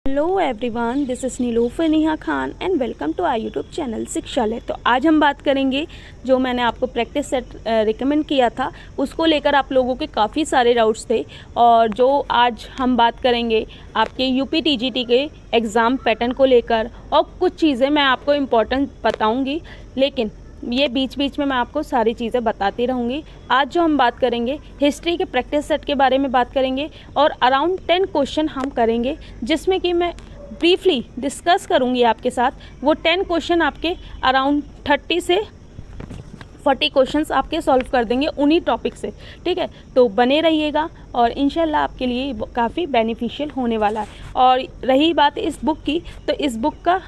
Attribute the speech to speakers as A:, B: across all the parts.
A: Hello everyone, this is Nilufar Neha Khan and welcome to our YouTube channel Shikshalaya. तो आज हम बात करेंगे जो मैंने आपको प्रैक्टिस सेट रिकमेंड किया था, उसको लेकर आप लोगों के काफ़ी सारे डाउट्स थे। और जो आज हम बात करेंगे आपके यूपी टीजीटी के एग्ज़ाम पैटर्न को लेकर, और कुछ चीज़ें मैं आपको इम्पोर्टेंट बताऊँगी, लेकिन ये बीच बीच में मैं आपको सारी चीज़ें बताती रहूँगी। आज जो हम बात करेंगे हिस्ट्री के प्रैक्टिस सेट के बारे में बात करेंगे, और अराउंड 10 क्वेश्चन हम करेंगे, जिसमें कि मैं ब्रीफली डिस्कस करूँगी आपके साथ। वो 10 क्वेश्चन आपके अराउंड 30 से 40 क्वेश्चंस आपके सॉल्व कर देंगे उन्हीं टॉपिक से। ठीक है, तो बने रहिएगा और इंशाल्लाह आपके लिए काफ़ी बेनिफिशियल होने वाला है। और रही बात इस बुक की, तो इस बुक का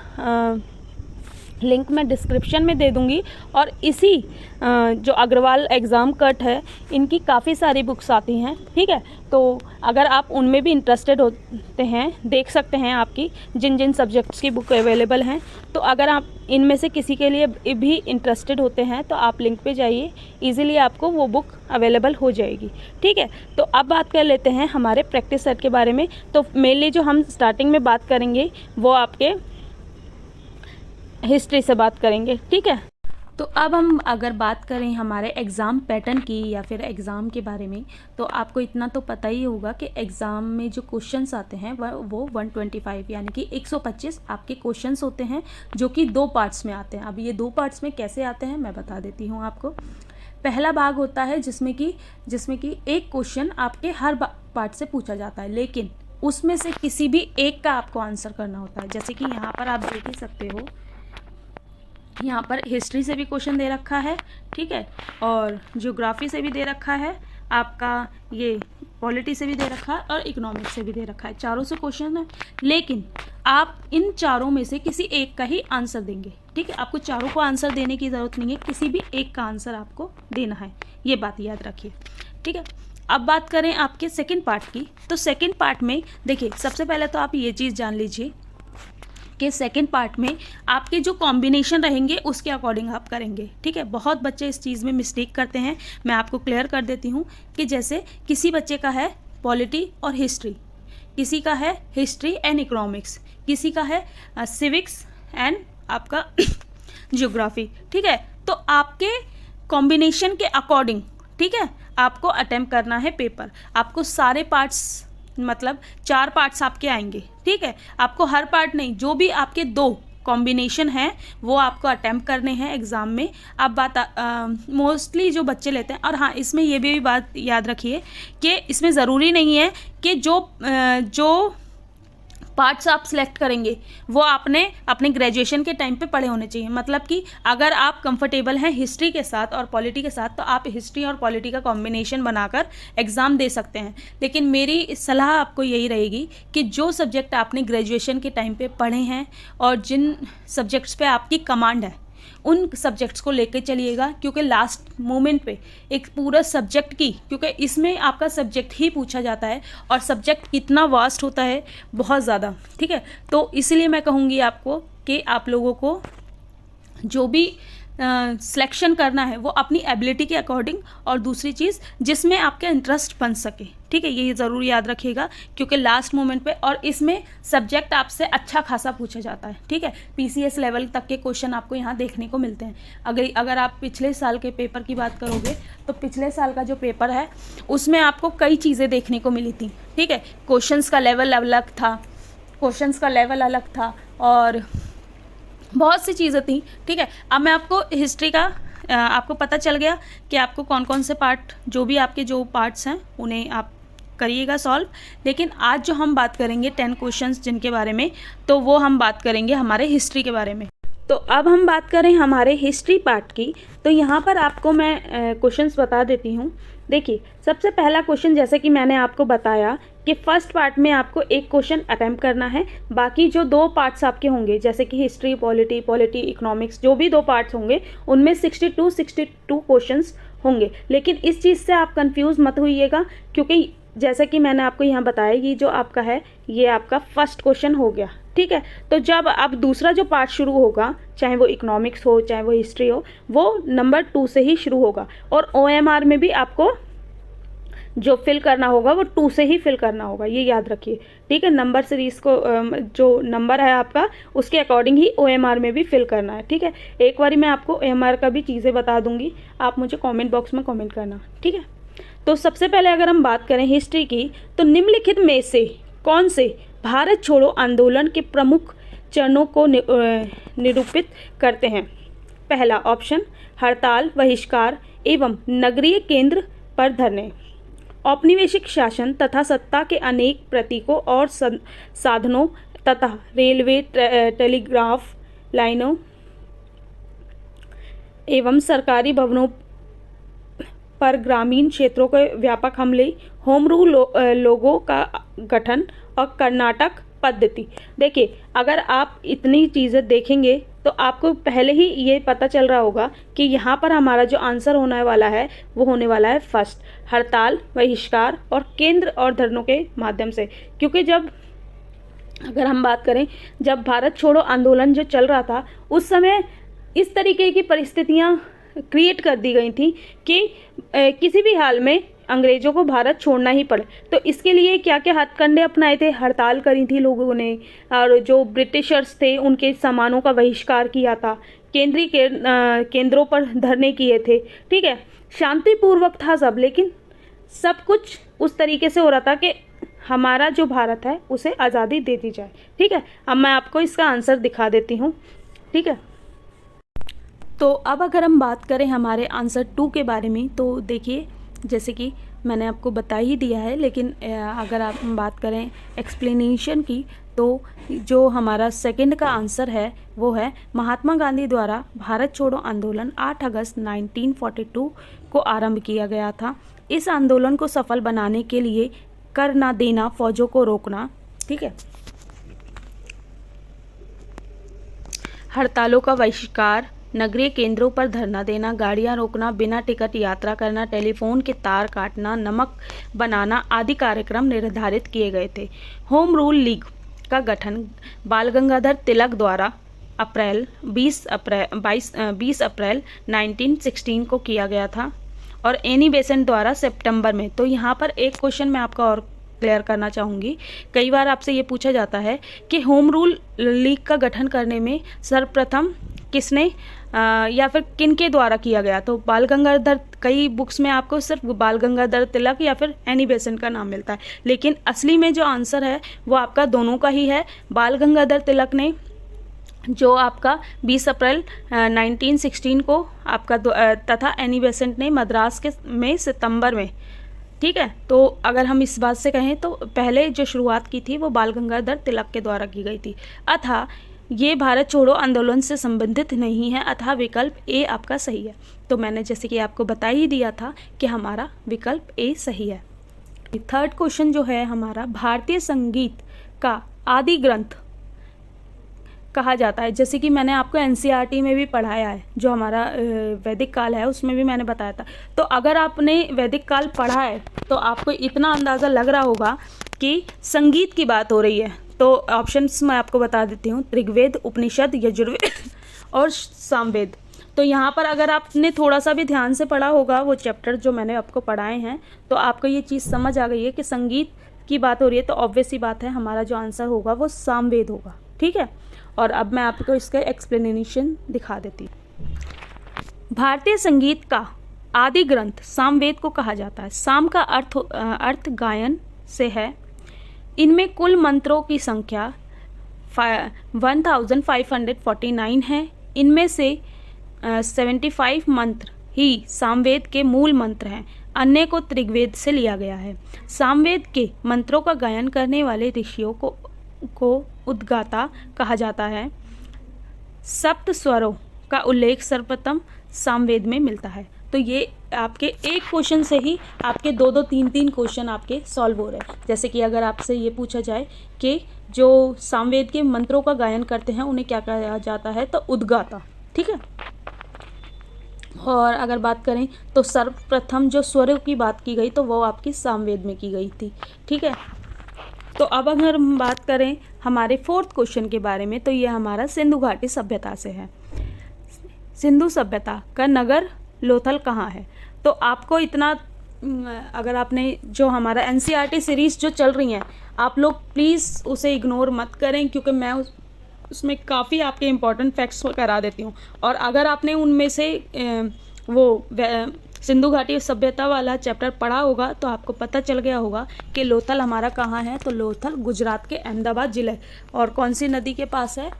A: लिंक मैं डिस्क्रिप्शन में दे दूंगी। और इसी जो अग्रवाल एग्ज़ाम कट है, इनकी काफ़ी सारी बुक्स आती हैं। ठीक है, तो अगर आप उनमें भी इंटरेस्टेड होते हैं, देख सकते हैं आपकी जिन जिन सब्जेक्ट्स की बुक अवेलेबल हैं। तो अगर आप इनमें से किसी के लिए भी इंटरेस्टेड होते हैं तो आप लिंक पे जाइए, इजीली आपको वो बुक अवेलेबल हो जाएगी। ठीक है, तो अब बात कर लेते हैं हमारे प्रैक्टिस सेट के बारे में। तो मेनली जो हम स्टार्टिंग में बात करेंगे वो आपके हिस्ट्री से बात करेंगे। ठीक है, तो अब हम अगर बात करें हमारे एग्ज़ाम पैटर्न की या फिर एग्ज़ाम के बारे में, तो आपको इतना तो पता ही होगा कि एग्ज़ाम में जो क्वेश्चंस आते हैं वो 125 यानी कि 125 आपके क्वेश्चंस होते हैं, जो कि 2 पार्ट्स में आते हैं। अब ये 2 पार्ट्स में कैसे आते हैं मैं बता देती हूँ आपको। पहला भाग होता है जिसमें कि एक क्वेश्चन आपके हर पार्ट से पूछा जाता है, लेकिन उसमें से किसी भी एक का आपको आंसर करना होता है। जैसे कि यहाँ पर आप देख ही सकते हो, यहाँ पर हिस्ट्री से भी क्वेश्चन दे रखा है, ठीक है, और ज्योग्राफी से भी दे रखा है, आपका ये पॉलिटी से भी दे रखा है, और इकोनॉमिक्स से भी दे रखा है। चारों से क्वेश्चन है, लेकिन आप इन चारों में से किसी एक का ही आंसर देंगे। ठीक है, आपको चारों को आंसर देने की ज़रूरत नहीं है, किसी भी एक का आंसर आपको देना है, ये बात याद रखिए। ठीक है, अब बात करें आपके सेकेंड पार्ट की, तो सेकेंड पार्ट में देखिए, सबसे पहले तो आप ये चीज़ जान लीजिए कि सेकेंड पार्ट में आपके जो कॉम्बिनेशन रहेंगे उसके अकॉर्डिंग आप करेंगे। ठीक है, बहुत बच्चे इस चीज़ में मिस्टेक करते हैं, मैं आपको क्लियर कर देती हूँ कि जैसे किसी बच्चे का है पॉलिटी और हिस्ट्री, किसी का है हिस्ट्री एंड इकोनॉमिक्स, किसी का है सिविक्स एंड आपका ज्योग्राफी। ठीक है, तो आपके कॉम्बिनेशन के अकॉर्डिंग, ठीक है, आपको अटेम्प्ट करना है पेपर। आपको सारे पार्ट्स, मतलब 4 पार्ट्स आपके आएंगे। ठीक है, आपको हर पार्ट नहीं, जो भी आपके 2 कॉम्बिनेशन हैं वो आपको अटेम्प्ट करने हैं एग्ज़ाम में। आप बात मोस्टली जो बच्चे लेते हैं, और हाँ, इसमें ये भी बात याद रखिए कि इसमें ज़रूरी नहीं है कि जो पार्ट्स आप सिलेक्ट करेंगे वो आपने अपने ग्रेजुएशन के टाइम पे पढ़े होने चाहिए। मतलब कि अगर आप कंफर्टेबल हैं हिस्ट्री के साथ और पॉलिटी के साथ, तो आप हिस्ट्री और पॉलिटी का कॉम्बिनेशन बनाकर एग्ज़ाम दे सकते हैं। लेकिन मेरी सलाह आपको यही रहेगी कि जो सब्जेक्ट आपने ग्रेजुएशन के टाइम पे पढ़े हैं और जिन सब्जेक्ट्स पे आपकी कमांड है, उन सब्जेक्ट्स को लेकर चलिएगा, क्योंकि लास्ट मोमेंट पे एक पूरा सब्जेक्ट की, क्योंकि इसमें आपका सब्जेक्ट ही पूछा जाता है और सब्जेक्ट कितना वास्ट होता है, बहुत ज़्यादा। ठीक है, तो इसलिए मैं कहूँगी आपको कि आप लोगों को जो भी सिलेक्शन करना है वो अपनी एबिलिटी के अकॉर्डिंग, और दूसरी चीज़ जिसमें आपका इंटरेस्ट बन सके। ठीक है, ये ज़रूर याद रखिएगा, क्योंकि लास्ट मोमेंट पे, और इसमें सब्जेक्ट आपसे अच्छा खासा पूछा जाता है। ठीक है, पीसीएस लेवल तक के क्वेश्चन आपको यहाँ देखने को मिलते हैं। अगर आप पिछले साल के पेपर की बात करोगे, तो पिछले साल का जो पेपर है उसमें आपको कई चीज़ें देखने को मिली थी। ठीक है, क्वेश्चंस का लेवल अलग था और बहुत सी चीज़ें थी। ठीक है, अब मैं आपको हिस्ट्री का आपको पता चल गया कि आपको कौन कौन से पार्ट, जो भी आपके जो पार्ट्स हैं उन्हें आप करिएगा सॉल्व। लेकिन आज जो हम बात करेंगे 10 क्वेश्चंस जिनके बारे में, तो वो हम बात करेंगे हमारे हिस्ट्री के बारे में। तो अब हम बात करें हमारे हिस्ट्री पार्ट की, तो यहाँ पर आपको मैं क्वेश्चंस बता देती हूँ। देखिए, सबसे पहला क्वेश्चन, जैसे कि मैंने आपको बताया कि फर्स्ट पार्ट में आपको एक क्वेश्चन अटेम्प्ट करना है। बाकी जो 2 पार्ट्स आपके होंगे, जैसे कि हिस्ट्री, पॉलिटी, इकोनॉमिक्स, जो भी 2 पार्ट्स होंगे उनमें 62 क्वेश्चंस होंगे। लेकिन इस चीज़ से आप कंफ्यूज मत होइएगा, क्योंकि जैसे कि मैंने आपको यहाँ बताया, ये जो आपका है ये आपका फर्स्ट क्वेश्चन हो गया। ठीक है, तो जब अब दूसरा जो पार्ट शुरू होगा, चाहे वो इकोनॉमिक्स हो चाहे वो हिस्ट्री हो, वो नंबर 2 से ही शुरू होगा। और ओएमआर में भी आपको जो फिल करना होगा वो 2 से ही फिल करना होगा, ये याद रखिए, ठीक है। नंबर सीरीज़ को जो नंबर है आपका उसके अकॉर्डिंग ही OMR में भी फिल करना है, ठीक है। एक बारी मैं आपको OMR का भी चीज़ें बता दूंगी, आप मुझे कमेंट बॉक्स में कमेंट करना, ठीक है। तो सबसे पहले अगर हम बात करें हिस्ट्री की, तो निम्नलिखित में से कौन से भारत छोड़ो आंदोलन के प्रमुख चरणों को निरूपित करते हैं? पहला ऑप्शन, हड़ताल, बहिष्कार एवं नगरीय केंद्र पर धरने, औपनिवेशिक शासन तथा सत्ता के अनेक प्रतीकों और साधनों तथा रेलवे, टेलीग्राफ लाइनों एवं सरकारी भवनों पर ग्रामीण क्षेत्रों के व्यापक हमले, होम रूल लोगों का गठन और कर्नाटक पद्धति। देखिए, अगर आप इतनी चीज़ें देखेंगे तो आपको पहले ही ये पता चल रहा होगा कि यहाँ पर हमारा जो आंसर होने वाला है वो होने वाला है फर्स्ट, हड़ताल, बहिष्कार और केंद्र और धरनों के माध्यम से। क्योंकि जब अगर हम बात करें, जब भारत छोड़ो आंदोलन जो चल रहा था उस समय इस तरीके की परिस्थितियाँ क्रिएट कर दी गई थी कि किसी भी हाल में अंग्रेज़ों को भारत छोड़ना ही पड़े। तो इसके लिए क्या क्या हथकंडे अपनाए थे, हड़ताल करी थी लोगों ने, और जो ब्रिटिशर्स थे उनके सामानों का बहिष्कार किया था, केंद्रीय केंद्रों पर धरने किए थे, ठीक है। शांतिपूर्वक था सब, लेकिन सब कुछ उस तरीके से हो रहा था कि हमारा जो भारत है उसे आज़ादी दे दी जाए, ठीक है। अब मैं आपको इसका आंसर दिखा देती हूँ, ठीक है। तो अब अगर हम बात करें हमारे आंसर 2 के बारे में, तो देखिए जैसे कि मैंने आपको बता ही दिया है, लेकिन अगर आप बात करें एक्सप्लेनेशन की, तो जो हमारा सेकंड का आंसर है वो है महात्मा गांधी द्वारा भारत छोड़ो आंदोलन 8 अगस्त 1942 को आरंभ किया गया था। इस आंदोलन को सफल बनाने के लिए कर ना देना, फौजों को रोकना, ठीक है, हड़तालों का बहिष्कार, नगरीय केंद्रों पर धरना देना, गाड़ियां रोकना, बिना टिकट यात्रा करना, टेलीफोन के तार काटना, नमक बनाना आदि कार्यक्रम निर्धारित किए गए थे। होम रूल लीग का गठन बाल गंगाधर तिलक द्वारा 20 अप्रैल 1916 को किया गया था और एनी बेसेंट द्वारा सितंबर में। तो यहाँ पर एक क्वेश्चन मैं आपका और क्लियर करना चाहूँगी। कई बार आपसे ये पूछा जाता है कि होम रूल लीग का गठन करने में सर्वप्रथम किसने या फिर किन के द्वारा किया गया, तो बाल गंगाधर, कई बुक्स में आपको सिर्फ बाल गंगाधर तिलक या फिर एनी बेसेंट का नाम मिलता है, लेकिन असली में जो आंसर है वो आपका दोनों का ही है। बाल गंगाधर तिलक ने जो आपका 20 अप्रैल 1916 को आपका तथा एनी बेसेंट ने मद्रास में सितंबर में, ठीक है। तो अगर हम इस बात से कहें तो पहले जो शुरुआत की थी वो बाल गंगाधर तिलक के द्वारा की गई थी। अतः ये भारत छोड़ो आंदोलन से संबंधित नहीं है, अतः विकल्प ए आपका सही है। तो मैंने जैसे कि आपको बता ही दिया था कि हमारा विकल्प ए सही है। थर्ड क्वेश्चन जो है हमारा, भारतीय संगीत का आदि ग्रंथ कहा जाता है। जैसे कि मैंने आपको NCERT में भी पढ़ाया है, जो हमारा वैदिक काल है उसमें भी मैंने बताया था। तो अगर आपने वैदिक काल पढ़ा है तो आपको इतना अंदाज़ा लग रहा होगा कि संगीत की बात हो रही है। तो ऑप्शंस मैं आपको बता देती हूँ, ऋग्वेद, उपनिषद, यजुर्वेद और सामवेद। तो यहाँ पर अगर आपने थोड़ा सा भी ध्यान से पढ़ा होगा वो चैप्टर जो मैंने आपको पढ़ाए हैं, तो आपको ये चीज़ समझ आ गई है कि संगीत की बात हो रही है, तो ऑब्वियस सी बात है हमारा जो आंसर होगा वो सामवेद होगा, ठीक है। और अब मैं आपको इसका एक्सप्लेनेशन दिखा देती हूँ। भारतीय संगीत का आदि ग्रंथ सामवेद को कहा जाता है। साम का अर्थ गायन से है। इनमें कुल मंत्रों की संख्या 1549 है। इनमें से 75 मंत्र ही सामवेद के मूल मंत्र हैं, अन्य को ऋग्वेद से लिया गया है। सामवेद के मंत्रों का गायन करने वाले ऋषियों को उद्गाता कहा जाता है। सप्त स्वरों का उल्लेख सर्वप्रथम सामवेद में मिलता है। तो ये आपके एक क्वेश्चन से ही आपके 2-2, 3-3 क्वेश्चन आपके सॉल्व हो रहे हैं। जैसे कि अगर आपसे ये पूछा जाए कि जो सामवेद के मंत्रों का गायन करते हैं उन्हें क्या कहा जाता है, तो उद्गाता, ठीक है। और अगर बात करें तो सर्वप्रथम जो स्वरों की बात की गई तो वो आपकी सामवेद में की गई थी, ठीक है। तो अब अगर हम बात करें हमारे फोर्थ क्वेश्चन के बारे में, तो ये हमारा सिंधु घाटी सभ्यता से है। सिंधु सभ्यता का नगर लोथल कहाँ है? तो आपको इतना अगर आपने जो हमारा NCERT सीरीज़ जो चल रही हैं, आप लोग प्लीज़ उसे इग्नोर मत करें, क्योंकि मैं उसमें काफ़ी आपके इम्पोर्टेंट फैक्ट्स करा देती हूँ। और अगर आपने उनमें से सिंधु घाटी सभ्यता वाला चैप्टर पढ़ा होगा तो आपको पता चल गया होगा कि लोथल हमारा कहाँ है। तो लोथल गुजरात के अहमदाबाद ज़िले, और कौन सी नदी के पास है?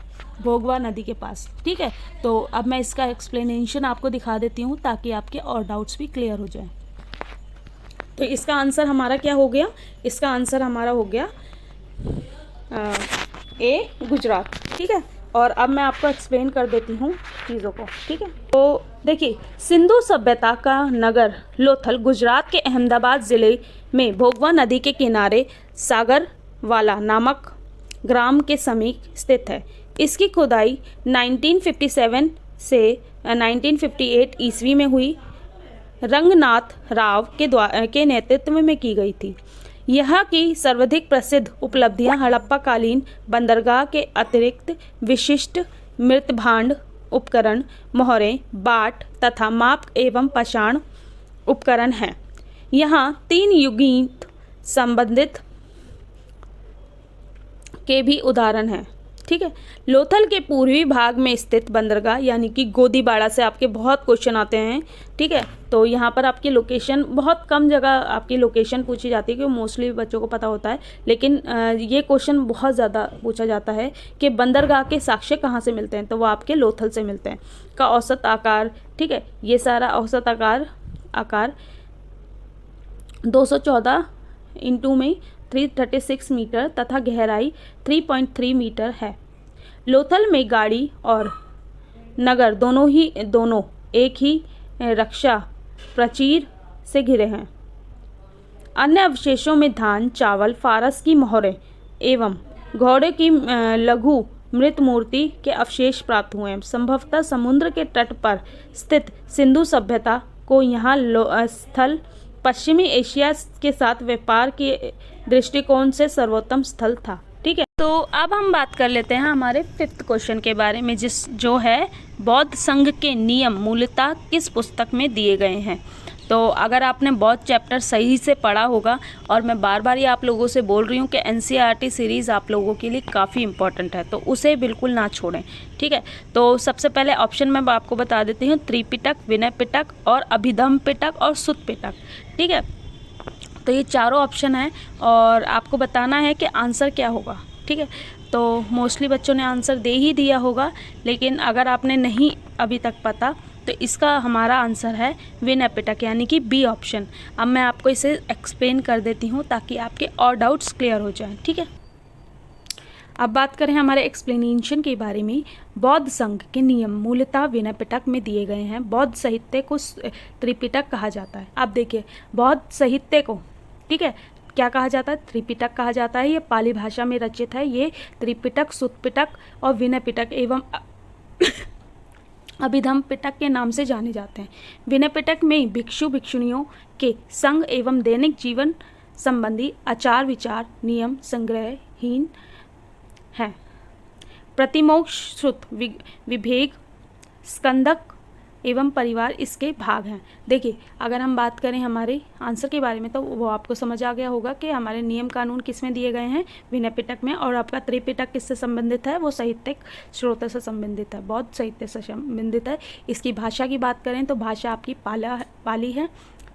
A: भोगवा नदी के पास। ठीक है, तो अब मैं इसका एक्सप्लेनेशन आपको दिखा देती हूँ ताकि आपके और डाउट्स भी क्लियर हो जाए। तो इसका आंसर हमारा क्या हो गया? इसका आंसर हमारा हो गया ए, गुजरात। ठीक है, और अब मैं आपको एक्सप्लेन कर देती हूँ चीज़ों को। ठीक है, तो देखिए, सिंधु सभ्यता का नगर लोथल गुजरात के अहमदाबाद ज़िले में भोगवा नदी के किनारे सागरवाला नामक ग्राम के समीप स्थित है। इसकी खुदाई 1957 से 1958 ईस्वी में हुई रंगनाथ राव के नेतृत्व में की गई थी। यहाँ की सर्वाधिक प्रसिद्ध उपलब्धियाँ हड़प्पा कालीन बंदरगाह के अतिरिक्त विशिष्ट मृत भांड उपकरण, मोहरें, बाट तथा माप एवं पाषाण उपकरण हैं। यहाँ 3 युगीत संबंधित के भी उदाहरण हैं। ठीक है, लोथल के पूर्वी भाग में स्थित बंदरगाह यानी कि गोदीबाड़ा से आपके बहुत क्वेश्चन आते हैं। ठीक है, तो यहाँ पर आपकी लोकेशन बहुत कम जगह आपकी लोकेशन पूछी जाती है, क्योंकि मोस्टली बच्चों को पता होता है, लेकिन ये क्वेश्चन बहुत ज़्यादा पूछा जाता है कि बंदरगाह के साक्ष्य कहाँ से मिलते हैं, तो वो आपके लोथल से मिलते हैं। का औसत आकार, ठीक है, ये सारा औसत आकार 214 इंटू में 336 मीटर तथा गहराई 3.3 मीटर है। लोथल में गाड़ी और नगर दोनों एक ही रक्षा प्राचीर से घिरे हैं। अन्य अवशेषों में धान, चावल, फारस की मोहरें एवं घोड़े की लघु मृत मूर्ति के अवशेष प्राप्त हुए हैं। संभवतः समुद्र के तट पर स्थित सिंधु सभ्यता को यहाँ स्थल पश्चिमी एशिया के साथ व्यापार के दृष्टिकोण से सर्वोत्तम स्थल था। ठीक है, तो अब हम बात कर लेते हैं हमारे 5th क्वेश्चन के बारे में, जो है बौद्ध संघ के नियम मूलतः किस पुस्तक में दिए गए हैं। तो अगर आपने बौद्ध चैप्टर सही से पढ़ा होगा, और मैं बार बार ये आप लोगों से बोल रही हूँ कि NCERT सीरीज़ आप लोगों के लिए काफ़ी इंपॉर्टेंट है, तो उसे बिल्कुल ना छोड़ें। ठीक है, तो सबसे पहले ऑप्शन मैं आपको बता देती हूँ, त्रिपिटक, विनय पिटक और अभिधम पिटक और सुत्त पिटक। ठीक है, तो ये चारों ऑप्शन हैं और आपको बताना है कि आंसर क्या होगा। ठीक है, तो मोस्टली बच्चों ने आंसर दे ही दिया होगा, लेकिन अगर आपने नहीं अभी तक पता, तो इसका हमारा आंसर है विनय पिटक, यानी कि बी ऑप्शन। अब मैं आपको इसे एक्सप्लेन कर देती हूँ ताकि आपके और डाउट्स क्लियर हो जाएं। ठीक है, अब बात करें हमारे एक्सप्लेनेशन के बारे में। बौद्ध संघ के नियम मूलतः विनय पिटक में दिए गए हैं। बौद्ध साहित्य को त्रिपिटक कहा जाता है। अब देखिए, बौद्ध साहित्य को, ठीक है, क्या कहा जाता है? त्रिपिटक कहा जाता है। ये पाली भाषा में रचित है। ये त्रिपिटक, सुत्त पिटक और विनय पिटक एवं अभिधम पिटक के नाम से जाने जाते हैं। विनय पिटक में भिक्षु भिक्षुणियों के संग एवं दैनिक जीवन संबंधी आचार विचार नियम संग्रहहीन है। प्रतिमोक्ष, श्रुत, विभेग, स्कंदक एवं परिवार इसके भाग हैं। देखिए, अगर हम बात करें हमारे आंसर के बारे में, तो वो आपको समझ आ गया होगा कि हमारे नियम कानून किस में दिए गए हैं, विनय पिटक में। और आपका त्रिपिटक किससे संबंधित है? वो साहित्यिक स्रोत से संबंधित है, बौद्ध साहित्य से संबंधित है। इसकी भाषा की बात करें तो भाषा आपकी पाली है।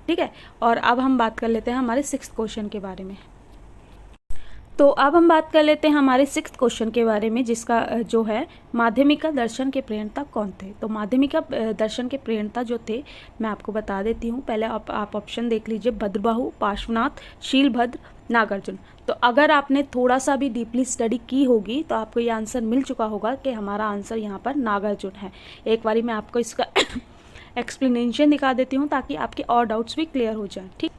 A: ठीक है, और अब हम बात कर लेते हैं हमारे 6th क्वेश्चन के बारे में। तो अब हम बात कर लेते हैं हमारे 6th क्वेश्चन के बारे में, जिसका जो है माध्यमिका दर्शन के प्रणेता कौन थे। तो माध्यमिका दर्शन के प्रणेता जो थे, मैं आपको बता देती हूँ। पहले आप ऑप्शन देख लीजिए, भद्रबाहु, पार्श्वनाथ, शीलभद्र, नागार्जुन। तो अगर आपने थोड़ा सा भी डीपली स्टडी की होगी तो आपको ये आंसर मिल चुका होगा कि हमारा आंसर यहाँ पर नागार्जुन है। एक बारी मैं आपको इसका एक्सप्लेनेशन दिखा देती हूँ ताकि आपके और डाउट्स भी क्लियर हो जाएँ। ठीक,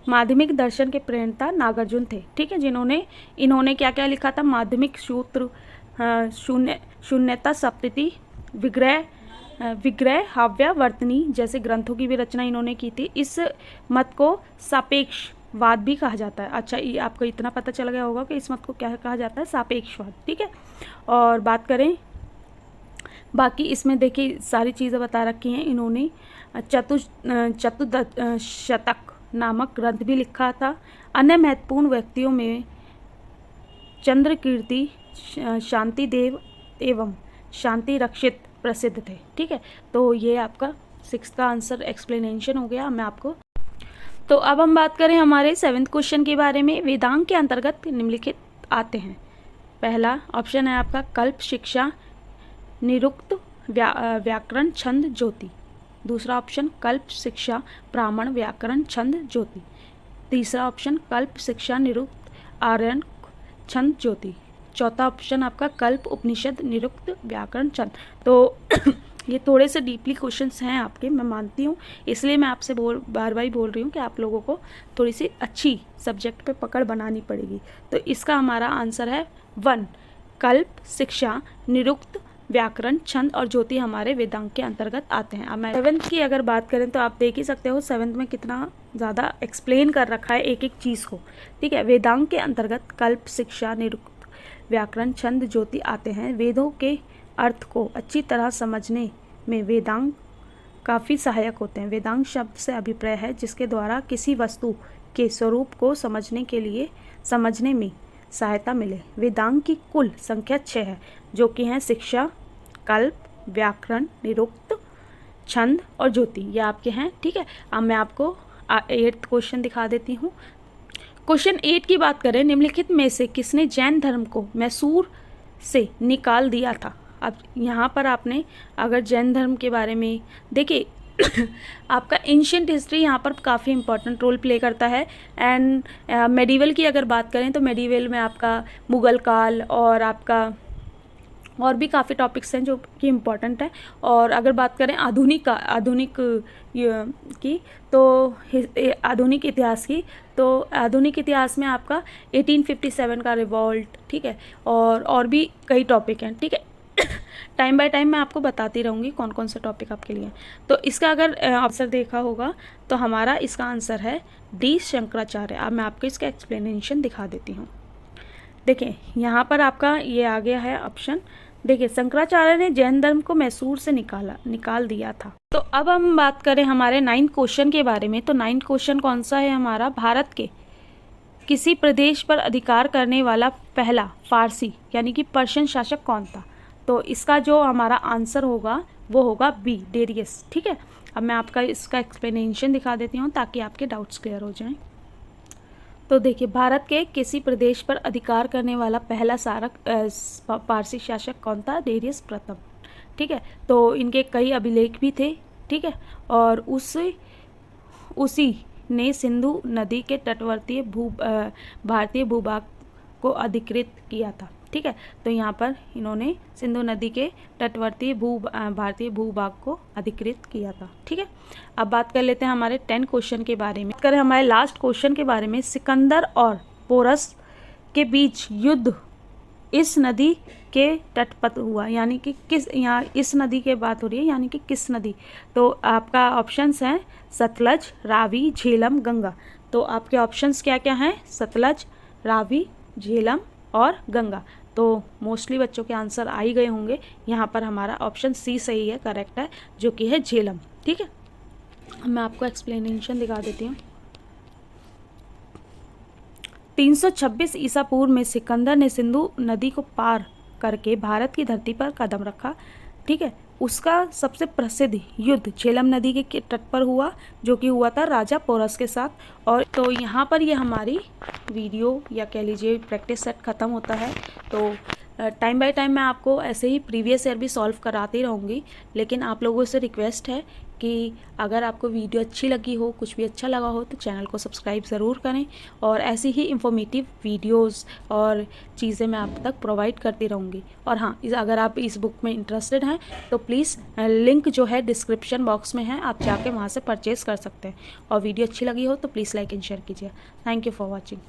A: माध्यमिक दर्शन के प्रणेता नागार्जुन थे। ठीक है, इन्होंने क्या क्या लिखा था? माध्यमिक सूत्र, शून्यता, सप्तति, विग्रह, हाव्यावर्तनी जैसे ग्रंथों की भी रचना इन्होंने की थी। इस मत को सापेक्षवाद भी कहा जाता है। अच्छा, ये आपको इतना पता चल गया होगा कि इस मत को क्या कहा जाता है? सापेक्षवाद। ठीक है, और बात करें बाकी, इसमें देखिए सारी चीज़ें बता रखी हैं इन्होंने। चतुशतक नामक ग्रंथ भी लिखा था। अन्य महत्वपूर्ण व्यक्तियों में चंद्रकीर्ति, शांतिदेव एवं शांति रक्षित प्रसिद्ध थे। ठीक है, तो ये आपका 6 का आंसर एक्सप्लेनेशन हो गया मैं आपको। तो अब हम बात करें हमारे 7th क्वेश्चन के बारे में। वेदांग के अंतर्गत निम्नलिखित आते हैं। पहला ऑप्शन है आपका कल्प, शिक्षा, निरुक्त, व्याकरण, छंद, ज्योति। दूसरा ऑप्शन कल्प, शिक्षा, ब्राह्मण, व्याकरण, छंद, ज्योति। तीसरा ऑप्शन कल्प, शिक्षा, निरुक्त, आर्यन, छंद, ज्योति। चौथा ऑप्शन आपका कल्प, उपनिषद, निरुक्त, व्याकरण, छंद। तो ये थोड़े से डीपली क्वेश्चंस हैं आपके, मैं मानती हूँ, इसलिए मैं आपसे बार बार बोल रही हूँ कि आप लोगों को थोड़ी सी अच्छी सब्जेक्ट पे पकड़ बनानी पड़ेगी। तो इसका हमारा आंसर है 1, कल्प, शिक्षा, निरुक्त, व्याकरण, छंद और ज्योति हमारे वेदांग के अंतर्गत आते हैं। अब मैं 7th की अगर बात करें तो आप देख ही सकते हो 7th में कितना ज़्यादा एक्सप्लेन कर रखा है एक एक चीज़ को। ठीक है, वेदांग के अंतर्गत कल्प, शिक्षा, निरुक्त, व्याकरण, छंद, ज्योति आते हैं। वेदों के अर्थ को अच्छी तरह समझने में वेदांग काफ़ी सहायक होते हैं। वेदांग शब्द से अभिप्राय है जिसके द्वारा किसी वस्तु के स्वरूप को समझने में सहायता मिले। वेदांग की कुल संख्या 6 है, जो कि हैं शिक्षा, कल्प, व्याकरण, निरुक्त, छंद और ज्योति, ये आपके हैं। ठीक है, अब मैं आपको 8th क्वेश्चन दिखा देती हूँ। क्वेश्चन 8 की बात करें, निम्नलिखित में से किसने जैन धर्म को मैसूर से निकाल दिया था। अब यहाँ पर आपने अगर जैन धर्म के बारे में देखिए आपका एंशिएंट हिस्ट्री यहाँ पर काफ़ी इंपॉर्टेंट रोल प्ले करता है। एंड मेडिवल की अगर बात करें तो मेडिवल में आपका मुग़ल काल और आपका और भी काफ़ी टॉपिक्स हैं जो कि इम्पॉर्टेंट है। और अगर बात करें आधुनिक की तो आधुनिक इतिहास की, तो आधुनिक इतिहास में आपका 1857 का रिवॉल्ट, ठीक है, और भी कई टॉपिक हैं। ठीक है, टाइम बाय टाइम मैं आपको बताती रहूँगी कौन कौन से टॉपिक आपके लिए। तो इसका अगर आंसर देखा होगा तो हमारा इसका आंसर है डी, शंकराचार्य। अब मैं आपको इसका एक्सप्लेनेशन दिखा देती हूँ। देखिए यहाँ पर आपका ये आ गया है ऑप्शन। देखिए शंकराचार्य ने जैन धर्म को मैसूर से निकाल दिया था। तो अब हम बात करें हमारे 9th क्वेश्चन के बारे में। तो 9th क्वेश्चन कौन सा है हमारा, भारत के किसी प्रदेश पर अधिकार करने वाला पहला फारसी यानी कि पर्शियन शासक कौन था। तो इसका जो हमारा आंसर होगा वो होगा बी, डेरियस। ठीक है, अब मैं आपका इसका एक्सप्लेनेशन दिखा देती हूँ ताकि आपके डाउट्स क्लियर हो जाएं। तो देखिए भारत के किसी प्रदेश पर अधिकार करने वाला पहला पारसी शासक कौन था, डेरियस प्रथम। ठीक है, तो इनके कई अभिलेख भी थे। ठीक है, और उसी ने सिंधु नदी के तटवर्ती भारतीय भूभाग को अधिकृत किया था। ठीक है, तो यहाँ पर इन्होंने सिंधु नदी के तटवर्ती भारतीय भूभाग को अधिकृत किया था। ठीक है, अब बात कर लेते हैं हमारे 10 क्वेश्चन के बारे में। बात करें हमारे लास्ट क्वेश्चन के बारे में। सिकंदर और पोरस के बीच युद्ध इस नदी के तट पर हुआ, यानी कि किस, यहाँ इस नदी की बात हो रही है, यानी कि किस नदी। तो आपका ऑप्शंस हैं सतलज, रावी, झेलम, गंगा। तो आपके ऑप्शंस क्या क्या हैं, सतलज, रावी, झेलम और गंगा। तो मोस्टली बच्चों के आंसर आ ही गए होंगे। यहाँ पर हमारा ऑप्शन सी सही है, करेक्ट है, जो कि है झेलम। ठीक है, मैं आपको एक्सप्लेनेशन दिखा देती हूँ। 326 ईसा पूर्व में सिकंदर ने सिंधु नदी को पार करके भारत की धरती पर कदम रखा। ठीक है, उसका सबसे प्रसिद्ध युद्ध झेलम नदी के तट पर हुआ, जो कि हुआ था राजा पोरस के साथ। और तो यहाँ पर ये हमारी वीडियो या कह लीजिए प्रैक्टिस सेट ख़त्म होता है। तो टाइम बाय टाइम मैं आपको ऐसे ही प्रीवियस ईयर भी सॉल्व कराती रहूँगी, लेकिन आप लोगों से रिक्वेस्ट है कि अगर आपको वीडियो अच्छी लगी हो, कुछ भी अच्छा लगा हो, तो चैनल को सब्सक्राइब ज़रूर करें। और ऐसी ही इंफॉर्मेटिव वीडियोस और चीज़ें मैं आप तक प्रोवाइड करती रहूँगी। और हाँ, अगर आप इस बुक में इंटरेस्टेड हैं तो प्लीज़ लिंक जो है डिस्क्रिप्शन बॉक्स में है, आप जाके वहाँ से परचेज़ कर सकते हैं। और वीडियो अच्छी लगी हो तो प्लीज़ लाइक एंड शेयर कीजिए। Thank you for watching.